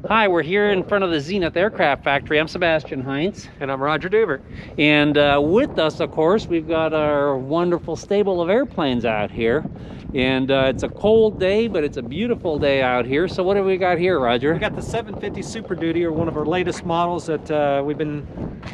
Hi, we're here in front of the Zenith Aircraft Factory. I'm Sebastien Heintz. And I'm Roger Dubbert. And with us, of course, we've got our wonderful stable of airplanes out here. And it's a cold day, but it's a beautiful day out here. So what have we got here, Roger? We got the 750 Super Duty, or one of our latest models that we've been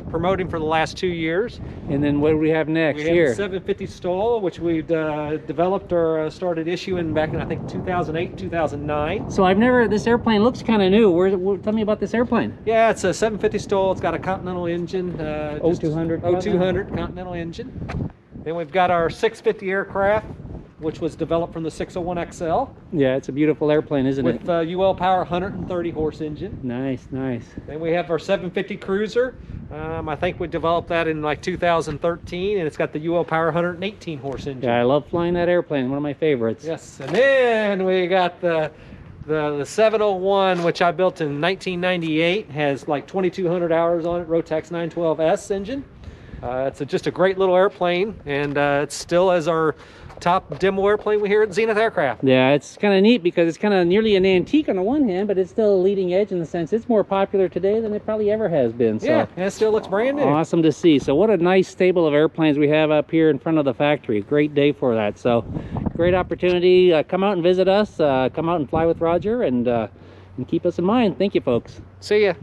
promoting for the last 2 years. And then what do we have next we have here? The 750 STOL, which we've developed or started issuing back in, I think, 2008, 2009. So this airplane looks kind of new. Tell me about this airplane. Yeah, it's a 750 STOL. It's got a Continental engine. 0200. 0200 Continental engine. Then we've got our 650 aircraft, which was developed from the 601 XL. Yeah, it's a beautiful airplane, isn't it? With UL Power 130 horse engine. Nice, nice. Then we have our 750 Cruiser. I think we developed that in like 2013, and it's got the UL Power 118 horse engine. Yeah, I love flying that airplane. One of my favorites. Yes, and then we got the 701, which I built in 1998. Has like 2,200 hours on it. Rotax 912S engine. It's just a great little airplane, and it still is our top demo airplane we here at Zenith Aircraft. Yeah, it's kind of neat because it's kind of nearly an antique on the one hand, but it's still a leading edge in the sense it's more popular today than it probably ever has been. So yeah, and it still looks brand new. Awesome to see. So what a nice stable of airplanes we have up here in front of the factory. Great day for that. So great opportunity. Come out and visit us. Come out and fly with Roger and keep us in mind. Thank you, folks. See ya.